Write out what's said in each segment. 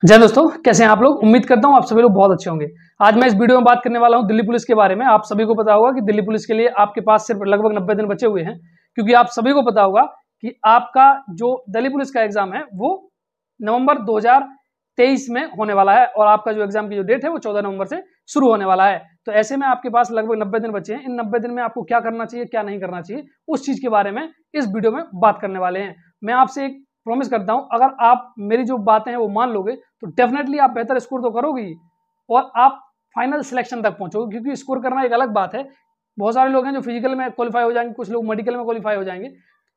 जय दोस्तों, कैसे हैं आप लोग। उम्मीद करता हूं आप सभी लोग बहुत अच्छे होंगे। आज मैं इस वीडियो में बात करने वाला हूं दिल्ली पुलिस के बारे में। आप सभी को पता होगा कि दिल्ली पुलिस के लिए आपके पास सिर्फ लगभग 90 दिन बचे हुए हैं, क्योंकि आप सभी को पता होगा कि आपका जो दिल्ली पुलिस का एग्जाम है वो नवंबर 2023 में होने वाला है और आपका जो एग्जाम की जो डेट है वो 14 नवंबर से शुरू होने वाला है। तो ऐसे में आपके पास लगभग 90 दिन बचे हैं। इन 90 दिन में आपको क्या करना चाहिए, क्या नहीं करना चाहिए, उस चीज के बारे में इस वीडियो में बात करने वाले हैं। मैं आपसे एक प्रॉमिस करता हूं, अगर आप मेरी जो बातें हैं वो मान लोगे तो डेफिनेटली आप बेहतर स्कोर तो करोगे ही और आप फाइनल सिलेक्शन तक पहुंचोगे। क्योंकि स्कोर करना एक अलग बात है। बहुत सारे लोग हैं जो फिजिकल में क्वालिफाई हो जाएंगे, कुछ लोग मेडिकल में क्वालिफाई हो जाएंगे।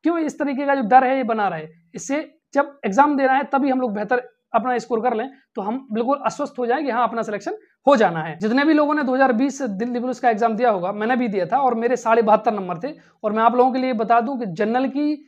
क्यों इस तरीके का जो डर है ये बना रहे, इससे जब एग्जाम देना है तभी हम लोग बेहतर अपना स्कोर कर लें तो हम बिल्कुल आश्वस्त हो जाए कि हाँ अपना सिलेक्शन हो जाना है। जितने भी लोगों ने 2020 दिल्ली पुलिस का एग्जाम दिया होगा, मैंने भी दिया था और मेरे 72.5 नंबर थे। और मैं आप लोगों के लिए बता दूं कि जनरल की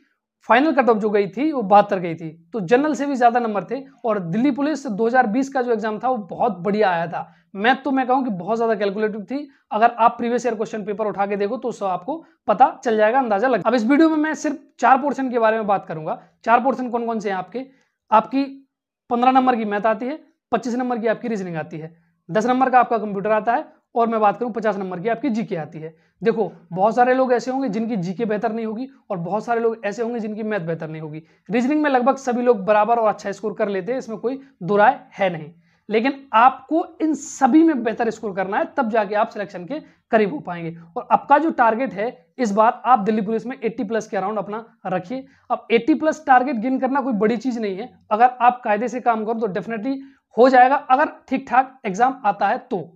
फाइनल कट ऑफ जो गई थी वो 72 गई थी, तो जनरल से भी ज्यादा नंबर थे। और दिल्ली पुलिस 2020 का जो एग्जाम था वो बहुत बढ़िया आया था। मैथ तो मैं कहूं कि बहुत ज्यादा कैलकुलेटिव थी। अगर आप प्रीवियस ईयर क्वेश्चन पेपर उठा के देखो तो उससे आपको पता चल जाएगा, अंदाजा लग। अब इस वीडियो में मैं सिर्फ 4 पोर्शन के बारे में बात करूंगा। 4 पोर्शन कौन कौन से हैं आपकी 15 नंबर की मैथ आती है, 25 नंबर की आपकी रीजनिंग आती है, 10 नंबर का आपका कंप्यूटर आता है और मैं बात करूं 50 नंबर की आपकी जीके आती है। देखो, बहुत सारे लोग ऐसे होंगे जिनकी जीके बेहतर नहीं होगी और बहुत सारे लोग ऐसे होंगे जिनकी मैथ बेहतर नहीं होगी। रीजनिंग में लगभग सभी लोग बराबर और अच्छा स्कोर कर लेते हैं, इसमें कोई दुराय है नहीं। लेकिन आपको इन सभी में बेहतर स्कोर करना है, तब जाके आप सिलेक्शन के करीब हो पाएंगे। और आपका जो टारगेट है इस बार आप दिल्ली पुलिस में 80 प्लस के अराउंड अपना रखिए। अब 80 प्लस टारगेट गेन करना कोई बड़ी चीज नहीं है। अगर आप कायदे से काम करो तो डेफिनेटली हो जाएगा, अगर ठीक ठाक एग्जाम आता है तो।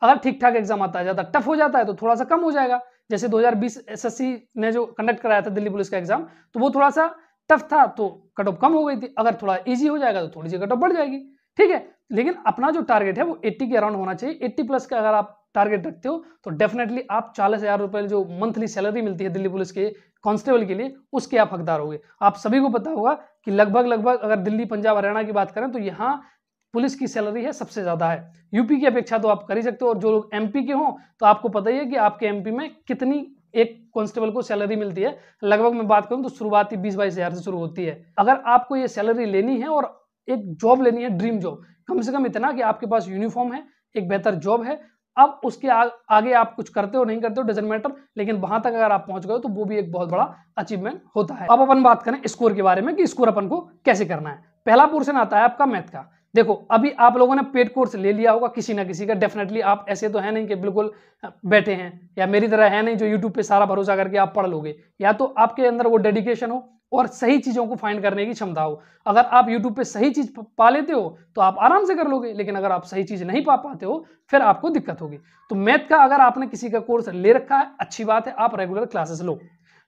अगर ठीक ठाक एग्जाम आता है, ज्यादा टफ हो जाता है तो थोड़ा सा कम हो जाएगा। जैसे 2020 एसएससी ने जो कंडक्ट कराया था दिल्ली पुलिस का एग्जाम, तो वो थोड़ा सा टफ था तो कट ऑफ कम हो गई थी। अगर थोड़ा इजी हो जाएगा तो थोड़ी सी कट ऑफ बढ़ जाएगी, ठीक है। लेकिन अपना जो टारगेट है वो 80 के अराउंड होना चाहिए। 80 प्लस का अगर आप टारगेट रखते हो तो डेफिनेटली आप 40,000 रुपए जो मंथली सैलरी मिलती है दिल्ली पुलिस के कांस्टेबल के लिए, उसके आप हकदार होंगे। आप सभी को पता होगा कि लगभग अगर दिल्ली, पंजाब, हरियाणा की बात करें तो यहाँ पुलिस की सैलरी है सबसे ज्यादा है। यूपी की अपेक्षा तो आप कर ही सकते हो। और जो लोग एमपी के हों तो आपको पता ही है कि आपके एमपी में कितनी एक कांस्टेबल को सैलरी मिलती है। लगभग मैं बात करूं तो शुरुआती 20-22 हजार से शुरू होती है। अगर आपको ये सैलरी लेनी है और एक जॉब लेनी है, ड्रीम जॉब, कम से कम इतना कि आपके पास यूनिफॉर्म है, एक बेहतर जॉब है। अब उसके आगे आप कुछ करते हो नहीं करते हो डजंट मैटर, लेकिन वहां तक अगर आप पहुंच गए तो वो भी एक बहुत बड़ा अचीवमेंट होता है। अब अपन बात करें स्कोर के बारे में कि स्कोर अपन को कैसे करना है। पहला पोर्शन आता है आपका मैथ का। देखो, अभी आप लोगों ने पेड कोर्स ले लिया होगा किसी ना किसी का, डेफिनेटली आप ऐसे तो है नहीं कि बिल्कुल बैठे हैं, या मेरी तरह है नहीं जो यूट्यूब पे सारा भरोसा करके आप पढ़ लोगे। या तो आपके अंदर वो डेडिकेशन हो और सही चीजों को फाइंड करने की क्षमता हो। अगर आप यूट्यूब पे सही चीज पा लेते हो तो आप आराम से कर लोगे, लेकिन अगर आप सही चीज नहीं पा पाते हो फिर आपको दिक्कत होगी। तो मैथ का अगर आपने किसी का कोर्स ले रखा है, अच्छी बात है, आप रेगुलर क्लासेस लो।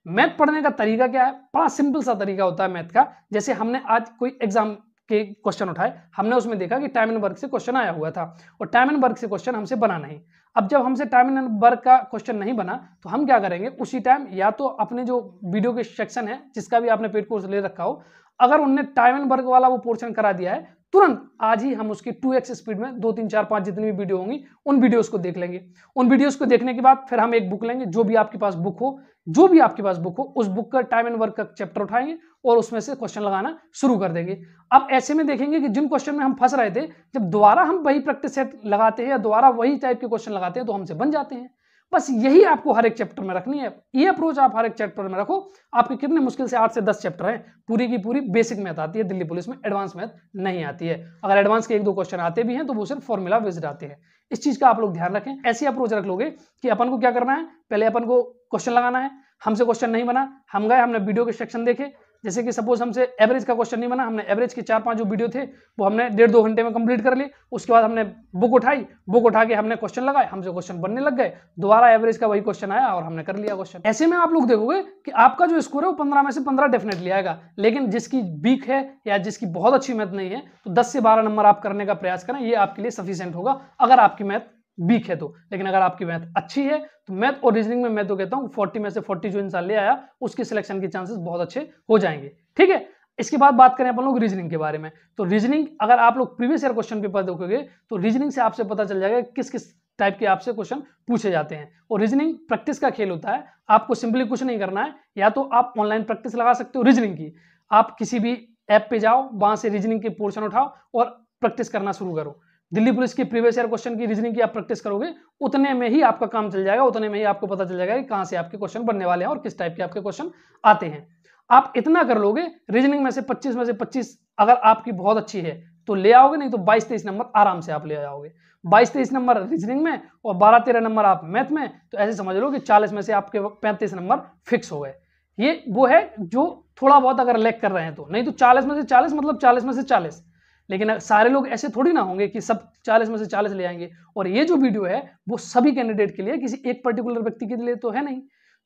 मैथ पढ़ने का तरीका क्या है? बड़ा सिंपल सा तरीका होता है मैथ का। जैसे हमने आज कोई एग्जाम के क्वेश्चन उठाए, हमने उसमें देखा कि टाइम एंड वर्क से क्वेश्चन आया हुआ था और टाइम एंड वर्क से क्वेश्चन हमसे बना नहीं। अब जब हमसे टाइम एंड वर्क का क्वेश्चन नहीं बना तो हम क्या करेंगे, उसी टाइम या तो अपने जो वीडियो के सेक्शन है जिसका भी आपने पेड कोर्स ले रखा हो, अगर उनने टाइम एंड वर्क वाला वो पोर्शन करा दिया है, तुरंत आज ही हम उसकी 2x स्पीड में 2, 3, 4, 5 जितनी भी वीडियो होंगी उन वीडियोस को देख लेंगे। उन वीडियोस को देखने के बाद फिर हम एक बुक लेंगे, जो भी आपके पास बुक हो, उस बुक का टाइम एंड वर्क का चैप्टर उठाएंगे और उसमें से क्वेश्चन लगाना शुरू कर देंगे। अब ऐसे में देखेंगे कि जिन क्वेश्चन में हम फंस रहे थे, जब दोबारा हम वही प्रैक्टिस सेट लगाते हैं या दोबारा वही टाइप के क्वेश्चन लगाते हैं तो हमसे बन जाते हैं। बस यही आपको हर एक चैप्टर में रखनी है। ये अप्रोच आप हर एक चैप्टर में रखो। आपके कितने मुश्किल से 8 से 10 चैप्टर हैं, पूरी की पूरी बेसिक मैथ आती है दिल्ली पुलिस में, एडवांस मैथ नहीं आती है। अगर एडवांस के 1-2 क्वेश्चन आते भी हैं तो वो सिर्फ फॉर्मूला बेस्ड आते हैं। इस चीज का आप लोग ध्यान रखें। ऐसी अप्रोच रख लोगे कि अपन को क्या करना है, पहले अपन को क्वेश्चन लगाना है। हमसे क्वेश्चन नहीं बना, हम गए, हमने वीडियो के सेक्शन देखे। जैसे कि सपोज हमसे एवरेज का क्वेश्चन नहीं बना, हमने एवरेज के 4-5 जो वीडियो थे वो हमने 1.5-2 घंटे में कंप्लीट कर लिए। उसके बाद हमने बुक उठाई, बुक उठा के हमने क्वेश्चन लगाए, हमसे क्वेश्चन बनने लग गए, दोबारा एवरेज का वही क्वेश्चन आया और हमने कर लिया क्वेश्चन। ऐसे में आप लोग देखोगे कि आपका जो स्कोर है वो 15 में से 15 डेफिनेटली आएगा। लेकिन जिसकी वीक है या जिसकी बहुत अच्छी मैथ नहीं है तो 10 से 12 नंबर आप करने का प्रयास करें, ये आपके लिए सफिशिएंट होगा अगर आपकी मैथ वीक है तो। लेकिन अगर आपकी मैथ अच्छी है तो मैथ और रीजनिंग में मैं तो कहता हूं 40 में से 40 जो इंसान ले आया उसके सिलेक्शन के चांसेस बहुत अच्छे हो जाएंगे, ठीक है। इसके बाद बात करें अपन लोग रीजनिंग के बारे में, तो रीजनिंग अगर आप लोग प्रीवियस ईयर क्वेश्चन पेपर देखोगे तो रीजनिंग से आपसे पता चल जाएगा किस किस टाइप के आपसे क्वेश्चन पूछे जाते हैं। और रीजनिंग प्रैक्टिस का खेल होता है। आपको सिंपली कुछ नहीं करना है, या तो आप ऑनलाइन प्रैक्टिस लगा सकते हो रीजनिंग की। आप किसी भी ऐप पे जाओ, वहां से रीजनिंग के पोर्शन उठाओ और प्रैक्टिस करना शुरू करो। दिल्ली पुलिस की प्रीवियस ईयर क्वेश्चन की रीजनिंग की आप प्रैक्टिस करोगे, उतने में ही आपका काम चल जाएगा, उतने में ही आपको पता चल जाएगा कि कहां से आपके क्वेश्चन बनने वाले हैं और किस टाइप के आपके क्वेश्चन आते हैं। आप इतना कर लोगे, रीजनिंग में से 25 में से 25 अगर आपकी बहुत अच्छी है तो ले आओगे, नहीं तो 22-23 नंबर आराम से आप ले आओगे। 22-23 नंबर रीजनिंग में और 12-13 नंबर आप मैथ में, तो ऐसे समझ लो कि 40 में से आपके 35 नंबर फिक्स हो गए। ये वो है जो थोड़ा बहुत अगर लैग कर रहे हैं तो, नहीं तो 40 में से 40 मतलब 40 में से 40। लेकिन सारे लोग ऐसे थोड़ी ना होंगे कि सब 40 में से 40 ले आएंगे। और ये जो वीडियो है वो सभी कैंडिडेट के लिए, किसी एक पर्टिकुलर व्यक्ति के लिए तो है नहीं।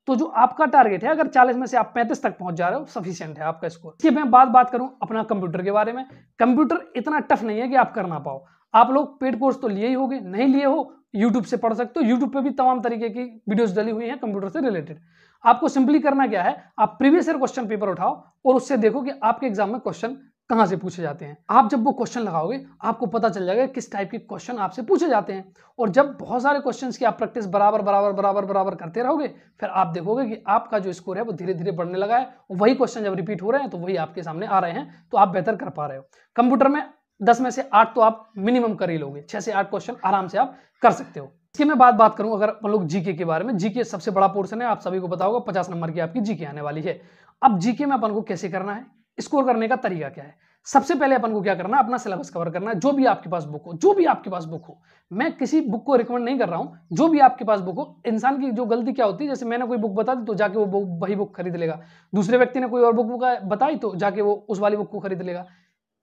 तो जो आपका टारगेट है, अगर 40 में से आप 35 तक पहुंच जा रहे हो, सफिशिएंट है आपका स्कोर। इसकी मैं बात करूं अपना कंप्यूटर के बारे में। कंप्यूटर इतना टफ नहीं है कि आप कर ना पाओ। आप लोग पेड कोर्स तो लिए ही होगे, नहीं लिए हो यूट्यूब से पढ़ सकते हो। यूट्यूब पे भी तमाम तरीके की वीडियोस डली हुई हैं कंप्यूटर से रिलेटेड। आपको सिंपली करना क्या है, आप प्रीवियस ईयर क्वेश्चन पेपर उठाओ और उससे देखो कि आपके एग्जाम में क्वेश्चन कहां से पूछे जाते हैं। आप जब वो क्वेश्चन लगाओगे आपको पता चल जाएगा किस टाइप के क्वेश्चन आपसे पूछे जाते हैं। और जब बहुत सारे क्वेश्चंस की आप प्रैक्टिस बराबर बराबर बराबर बराबर करते रहोगे, फिर आप देखोगे कि आपका जो स्कोर है वो धीरे धीरे बढ़ने लगा है। वही क्वेश्चन जब रिपीट हो रहे हैं तो वही आपके सामने आ रहे हैं, तो आप बेहतर कर पा रहे हो। कंप्यूटर में 10 में से 8 तो आप मिनिमम कर ही लोगे, 6 से 8 क्वेश्चन आराम से आप कर सकते हो। इसकी मैं बात करूं अगर हम लोग जीके के बारे में। जीके सबसे बड़ा पोर्शन है, आप सभी को पता होगा, 50 नंबर की आपकी जीके आने वाली है। अब जीके में अपन को कैसे करना है, स्कोर करने का तरीका क्या है। सबसे पहले अपन को क्या करना है, अपना सिलेबस कवर करना है। जो भी आपके पास बुक हो, जो भी आपके पास बुक हो, मैं किसी बुक को रिकमेंड नहीं कर रहा हूं, जो भी आपके पास बुक हो। इंसान की जो गलती क्या होती है, जैसे मैंने कोई बुक बता दी तो जाके वो वही बुक खरीद लेगा, दूसरे व्यक्ति ने कोई और बुक बताई तो जाके वो उस वाली बुक को खरीद लेगा।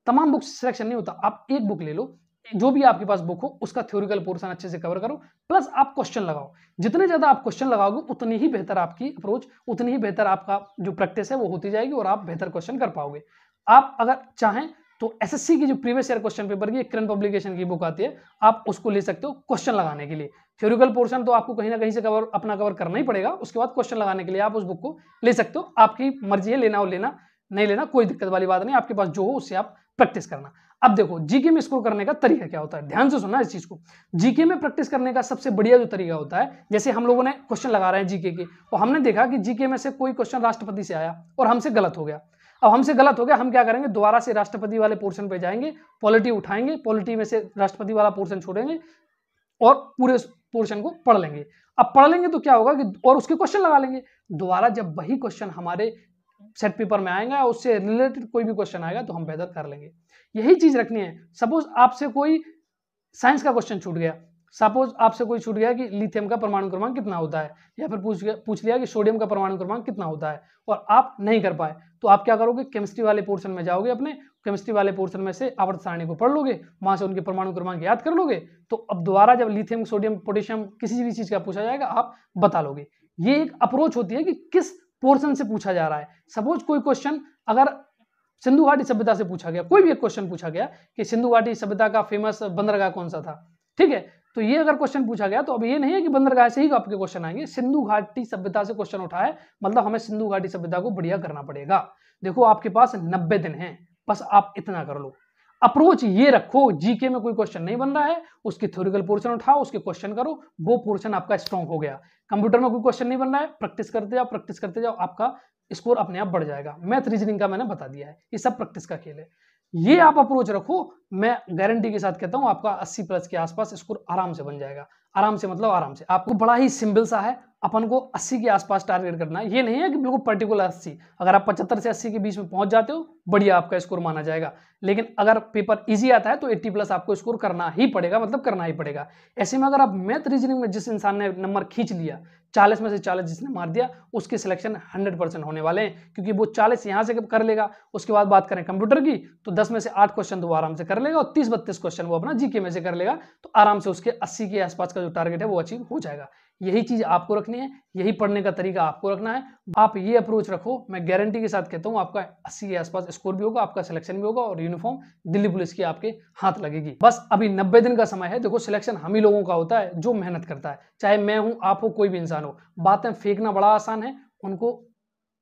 तमाम बुक सिलेक्शन नहीं होता। आप एक बुक ले लो, जो भी आपके पास बुक हो उसका थ्योरिकल पोर्शन अच्छे से कवर करो, प्लस आप क्वेश्चन लगाओ। जितने ज्यादा आप क्वेश्चन लगाओगे उतनी ही बेहतर आपकी अप्रोच, उतनी ही बेहतर आपका जो प्रैक्टिस है वो होती जाएगी और आप बेहतर क्वेश्चन कर पाओगे। आप अगर चाहें तो एसएससी की जो प्रीवियस ईयर क्वेश्चन पेपर की करंट पब्लिकेशन की बुक आती है, आप उसको ले सकते हो क्वेश्चन लगाने के लिए। थ्योरिकल पोर्शन तो आपको कहीं ना कहीं से कवर करना ही पड़ेगा, उसके बाद क्वेश्चन लगाने के लिए आप उस बुक को ले सकते हो। आपकी मर्जी है, लेना हो लेना, नहीं लेना कोई दिक्कत वाली बात नहीं। आपके पास जो हो उससे आप प्रैक्टिस करना। अब देखो जीके में स्कोर करने का तरीका क्या होता है, ध्यान से सुनना इस चीज को। जीके में प्रैक्टिस करने का सबसे बढ़िया जो तरीका होता है, जैसे हम लोगों ने क्वेश्चन लगा रहे हैं जीके के, और हमने देखा कि जीके में से कोई क्वेश्चन राष्ट्रपति से आया और हमसे गलत हो गया। अब हमसे गलत हो गया, हम क्या करेंगे, दोबारा से राष्ट्रपति वाले पोर्शन पे जाएंगे, पॉलिटी उठाएंगे, पॉलिटी में से राष्ट्रपति वाला पोर्शन छोड़ेंगे और पूरे पोर्शन को पढ़ लेंगे। अब पढ़ लेंगे तो क्या होगा कि और उसके क्वेश्चन लगा लेंगे। दोबारा जब वही क्वेश्चन हमारे सेट पेपर में आएगा, उससे रिलेटेड कोई भी क्वेश्चन आएगा तो हम बेहतर कर लेंगे। यही चीज रखनी है। सपोज आपसे कोई साइंस का क्वेश्चन छूट गया, सपोज आपसे कोई छूट गया कि लिथियम का परमाणु क्रमांक कितना होता है, या फिर पूछ लिया कि सोडियम का परमाणु क्रमांक कितना होता है, और आप नहीं कर पाए, तो आप क्या करोगे, केमिस्ट्री वाले पोर्शन में जाओगे, अपने केमिस्ट्री वाले पोर्शन में से आवर्त सारणी को पढ़ लोगे, वहां से उनके परमाणु क्रमांक याद कर लोगे, तो अब दोबारा जब लिथियम, सोडियम, पोटेशियम किसी भी चीज का पूछा जाएगा आप बता लोगे। ये एक अप्रोच होती है कि किस पोर्शन से पूछा जा रहा है। सपोज कोई क्वेश्चन अगर सिंधु घाटी सभ्यता से पूछा गया, कोई भी एक क्वेश्चन पूछा गया कि सिंधु घाटी सभ्यता का फेमस बंदरगाह कौन सा था, ठीक है, तो ये अगर क्वेश्चन पूछा गया तो अब ये नहीं है कि बंदरगाह से ही आपके क्वेश्चन आएंगे, सिंधु घाटी सभ्यता से क्वेश्चन उठा है, मतलब हमें सिंधु घाटी सभ्यता को बढ़िया करना पड़ेगा। देखो आपके पास 90 दिन हैं, बस आप इतना कर लो। अप्रोच ये रखो, जीके में कोई क्वेश्चन नहीं बन रहा है, उसके थ्योरिकल पोर्शन उठाओ, उसके क्वेश्चन करो, वो पोर्शन आपका स्ट्रॉन्ग हो गया। कंप्यूटर में कोई क्वेश्चन नहीं बन रहा है, प्रैक्टिस करते जाओ, आपका स्कोर अपने आप बढ़ जाएगा। मैथ रीजनिंग का मैंने बता दिया है, ये सब प्रैक्टिस का खेल है। ये आप अप्रोच रखो, मैं गारंटी के साथ कहता हूं आपका 80 प्लस के आसपास स्कोर आराम से बन जाएगा। आराम से मतलब आराम से। आपको बड़ा ही सिंपल सा है, अपन को 80 के आसपास टारगेट करना है। ये नहीं है कि बिल्कुल पर्टिकुलर 80, अगर आप 75 से 80 के बीच में पहुंच जाते हो, बढ़िया आपका स्कोर माना जाएगा। लेकिन अगर पेपर इजी आता है तो 80 प्लस आपको स्कोर करना ही पड़ेगा, मतलब करना ही पड़ेगा। ऐसे में अगर आप मैथ रीजनिंग में जिस इंसान ने नंबर खींच लिया, 40 में से 40 जिसने मार दिया, उसके सिलेक्शन 100% होने वाले हैं, क्योंकि वो 40 यहाँ से कर लेगा। उसके बाद बात करें कंप्यूटर की, तो 10 में से 8 क्वेश्चन तो वो आराम से कर लेगा, और 30-32 क्वेश्चन वो अपना जीके में से कर लेगा, तो आराम से उसके 80 के आसपास का जो टारगेट है वो अचीव हो जाएगा। यही चीज आपको रखनी है, यही पढ़ने का तरीका आपको रखना है। आप ये अप्रोच रखो, मैं गारंटी के साथ कहता हूं आपका 80 के आसपास स्कोर भी होगा, आपका सिलेक्शन भी होगा, और यूनिफॉर्म दिल्ली पुलिस की आपके हाथ लगेगी। बस अभी 90 दिन का समय है। देखो सिलेक्शन हम ही लोगों का होता है जो मेहनत करता है, चाहे मैं हूं, आप हो, कोई भी इंसान हो। बातें फेंकना बड़ा आसान है, उनको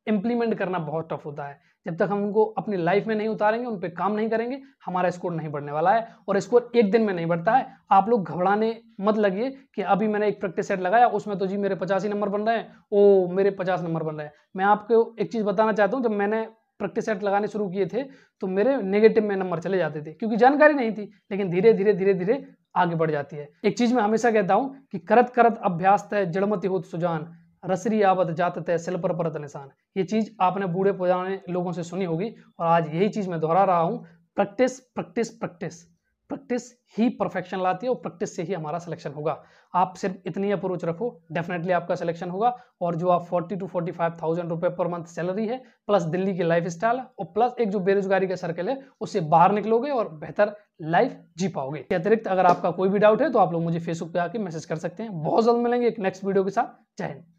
इंप्लीमेंट करना बहुत टफ होता है। जब तक हम उनको अपनी लाइफ में नहीं उतारेंगे, उन पे काम नहीं करेंगे, हमारा स्कोर नहीं बढ़ने वाला है। और स्कोर एक दिन में नहीं बढ़ता है। आप लोग घबराने मत लगिए कि अभी मैंने एक प्रैक्टिस सेट लगाया, उसमें तो जी मेरे 85 नंबर बन रहे हैं, ओ मेरे 50 नंबर बन रहे हैं। मैं आपको एक चीज बताना चाहता हूँ, जब मैंने प्रैक्टिस सेट लगाने शुरू किए थे तो मेरे नेगेटिव में नंबर चले जाते थे, क्योंकि जानकारी नहीं थी। लेकिन धीरे धीरे धीरे धीरे आगे बढ़ जाती है। एक चीज मैं हमेशा कहता हूं कि करत करत अभ्यास तय जड़मति होत सुजान, रसरी आवत जात तय सिल पर परत निशान। ये चीज आपने बूढ़े पुराने लोगों से सुनी होगी और आज यही चीज मैं दोहरा रहा हूं। प्रैक्टिस प्रैक्टिस प्रैक्टिस, प्रैक्टिस ही परफेक्शन लाती है और प्रैक्टिस से ही हमारा सिलेक्शन होगा। आप सिर्फ इतनी अप्रोच रखो, डेफिनेटली आपका सिलेक्शन होगा। और जो आप 40 to 45,000 रुपए पर मंथ सैलरी है, प्लस दिल्ली की लाइफ स्टाइल और प्लस एक जो बेरोजगारी का सर्कल है, उससे बाहर निकलोगे और बेहतर लाइफ जी पाओगे। इसके अतिरिक्त अगर आपका कोई भी डाउट है तो आप लोग मुझे फेसबुक पे आके मैसेज कर सकते हैं। बहुत जल्द मिलेंगे एक नेक्स्ट वीडियो के साथ। जय हिंद।